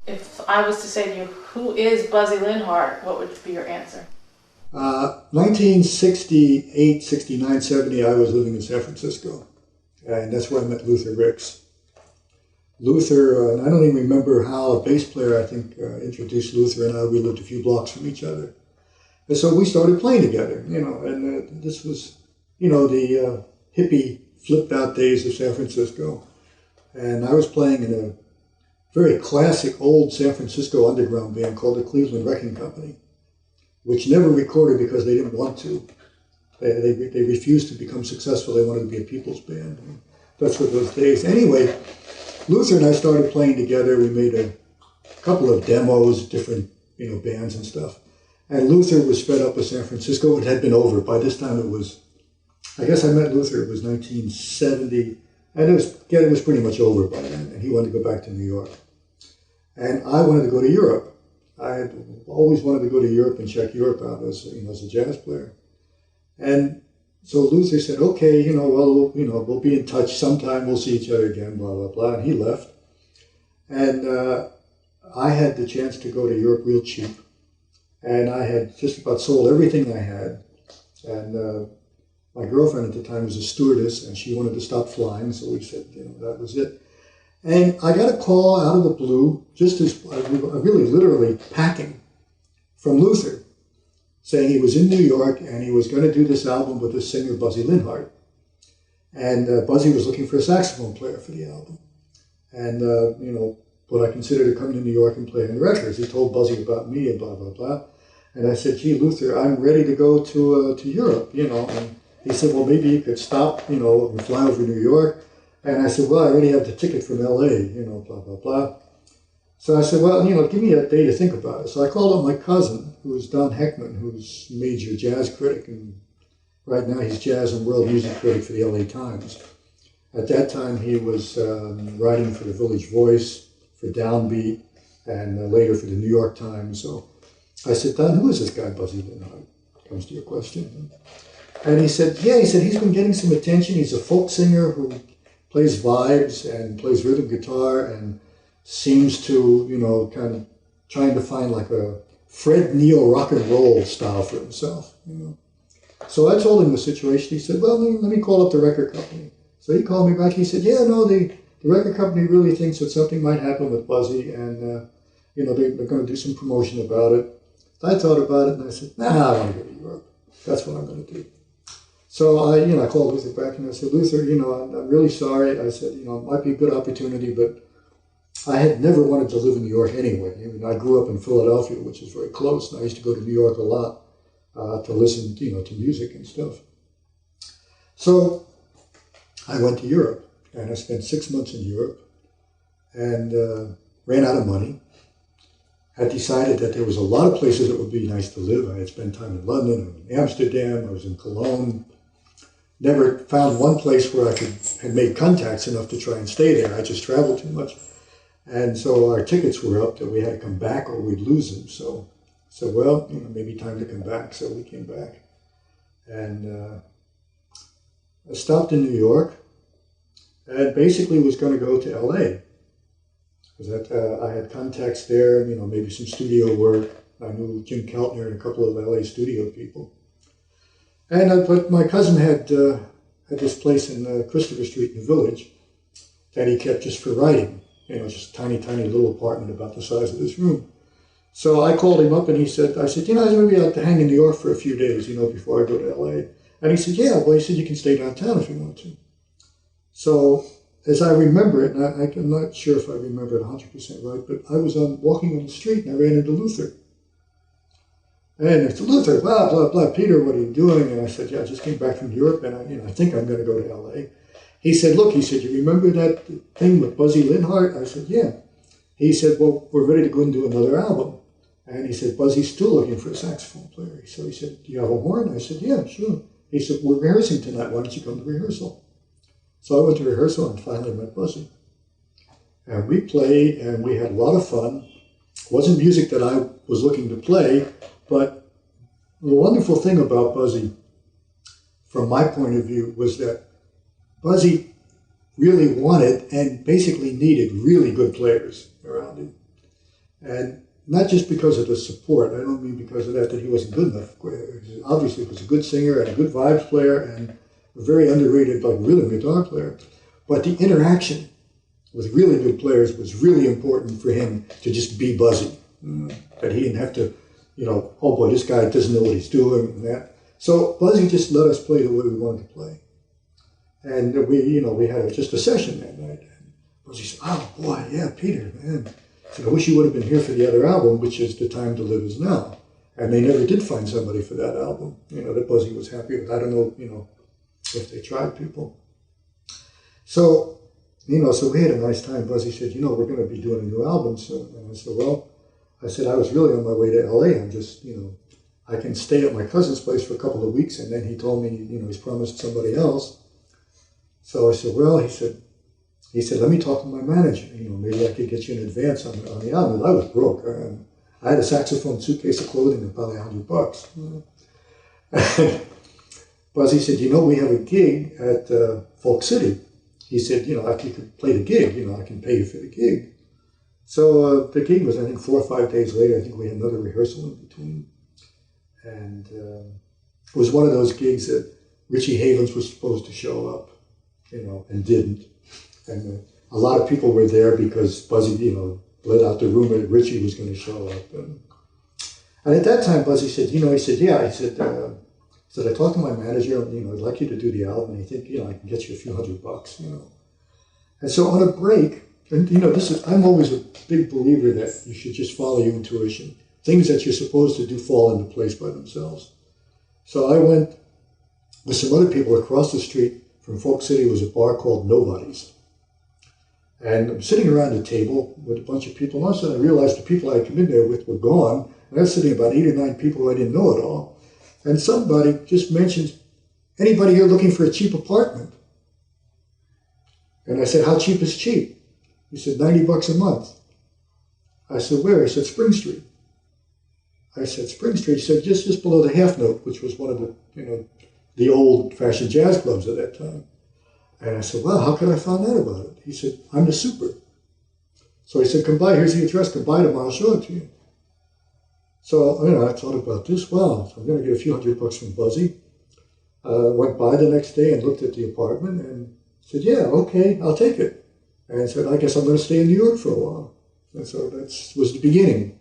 If I was to say to you, who is Buzzy Linhart, what would be your answer? 1968, 69, 70, I was living in San Francisco. And that's where I met Luther Ricks. Luther, and I don't even remember how a bass player, I think, introduced Luther and I. We lived a few blocks from each other. And so we started playing together, and this was, the hippie flipped out days of San Francisco. And I was playing in a very classic old San Francisco underground band called the Cleveland Wrecking Company, which never recorded because they didn't want to. They refused to become successful. They wanted to be a people's band. And that's what those days. Anyway, Luther and I started playing together. We made a couple of demos, different bands and stuff. And Luther was fed up with San Francisco. It had been over. By this time it was, I guess I met Luther, it was 1970. And it was pretty much over by then. And he wanted to go back to New York. And I wanted to go to Europe. I had always wanted to go to Europe and check Europe out as a jazz player. And so Luther said, okay, we'll be in touch sometime. We'll see each other again, blah, blah, blah. And he left. And I had the chance to go to Europe real cheap. And I had just about sold everything I had. And my girlfriend at the time was a stewardess, and she wanted to stop flying. So we said, that was it. And I got a call out of the blue, just as I really literally packing, from Luther, saying he was in New York and he was going to do this album with this singer, Buzzy Linhart. And Buzzy was looking for a saxophone player for the album. And, would I consider to come to New York and play on the records? He told Buzzy about me and blah, blah, blah. And I said, gee, Luther, I'm ready to go to Europe, And he said, well, maybe you could stop, and fly over New York. And I said, well, I already have the ticket from L.A., blah, blah, blah. So I said, well, give me a day to think about it. So I called up my cousin, who was Don Heckman, who's a major jazz critic, and right now he's jazz and world music critic for the L.A. Times. At that time, he was writing for the Village Voice, for Downbeat, and later for the New York Times. So I said, Don, who is this guy, Buzzy Linhart? Comes to your question. And he said, he's been getting some attention. He's a folk singer who plays vibes and plays rhythm guitar and seems to, kind of trying to find like a Fred Neil rock and roll style for himself, So I told him the situation. He said, well, let me call up the record company. So he called me back. He said, the record company really thinks that something might happen with Buzzy, and, they're going to do some promotion about it. I thought about it, and I said, I want to go to Europe. That's what I'm going to do. So I called Luther back, and I said, Luther, I'm really sorry. I said, it might be a good opportunity, but I had never wanted to live in New York anyway. I grew up in Philadelphia, which is very close, and I used to go to New York a lot to listen, to music and stuff. So I went to Europe, and I spent 6 months in Europe, and ran out of money. Had decided that there was a lot of places that would be nice to live. I had spent time in London, I was in Amsterdam, I was in Cologne. Never found one place where I had made contacts enough to try and stay there. I just traveled too much. And so our tickets were up that we had to come back or we'd lose them. So I said, well, maybe time to come back. So we came back. And I stopped in New York and basically was going to go to L.A. Because I had contacts there, maybe some studio work. I knew Jim Keltner and a couple of L.A. studio people. And but my cousin had this place in Christopher Street in the Village that he kept just for writing. Just a tiny, tiny little apartment about the size of this room. So I called him up and I said, I was going to be out to hang in New York for a few days, before I go to L.A. And he said, he said, you can stay downtown if you want to. So as I remember it, and I'm not sure if I remember it 100% right, but I was walking on the street and I ran into Luther. And it's Luther, blah, blah, blah. Peter, what are you doing? And I said, I just came back from Europe and I think I'm going to go to L.A. He said, look, you remember that thing with Buzzy Linhart? I said, yeah. He said, well, we're ready to go and do another album. And he said, Buzzy's still looking for a saxophone player. So he said, do you have a horn? I said, yeah, sure. He said, we're rehearsing tonight. Why don't you come to rehearsal? So I went to rehearsal and finally met Buzzy. And we played and we had a lot of fun. It wasn't music that I was looking to play, but the wonderful thing about Buzzy, from my point of view, was that Buzzy really wanted and basically needed really good players around him. And not just because of the support. I don't mean because of that he wasn't good enough. Obviously, he was a good singer and a good vibes player and a very underrated, like, rhythm guitar player. But the interaction with really good players was really important for him to just be Buzzy. That he didn't have to, oh boy, this guy doesn't know what he's doing and that. So Buzzy just let us play the way we wanted to play. And we had just a session that night. And Buzzy said, oh boy, yeah, Peter, man. I said, I wish you would have been here for the other album, which is The Time to Live Is Now. And they never did find somebody for that album, that Buzzy was happy with. I don't know, if they tried people. So, so we had a nice time. Buzzy said, we're going to be doing a new album soon. And I said, well, I was really on my way to LA. I'm just, I can stay at my cousin's place for a couple of weeks. And then he told me, he's promised somebody else. So I said, well, he said, let me talk to my manager. Maybe I could get you an advance on the album. I was broke. I had a saxophone suitcase of clothing and probably $100. And Buzzy said, we have a gig at Folk City. He said, after you could play the gig, I can pay you for the gig. So the gig was, I think, 4 or 5 days later. I think we had another rehearsal in between. And it was one of those gigs that Richie Havens was supposed to show up, and didn't. And a lot of people were there because Buzzy, let out the rumor that Richie was going to show up. And at that time, Buzzy said, I talked to my manager, I'd like you to do the album, and I think, I can get you a few $100, And so on a break, and I'm always a big believer that you should just follow your intuition. Things that you're supposed to do fall into place by themselves. So I went with some other people across the street from Folk City. Was a bar called Nobody's. And I'm sitting around a table with a bunch of people, and all of a sudden I realized the people I had come in there with were gone, and I was sitting about 8 or 9 people who I didn't know at all. And somebody just mentions, anybody here looking for a cheap apartment? And I said, how cheap is cheap? He said, $90 a month. I said, where? He said, Spring Street. I said, Spring Street? He said, just below the Half Note, which was one of the, the old-fashioned jazz clubs at that time. And I said, well, how could I find out about it? He said, I'm the super. So he said, come by, here's the address, come by tomorrow, I'll show it to you. So, I thought about this. Well, I'm going to get a few $100 from Buzzy. Went by the next day and looked at the apartment and said, yeah, okay, I'll take it. And I said, I guess I'm going to stay in New York for a while. And so that was the beginning.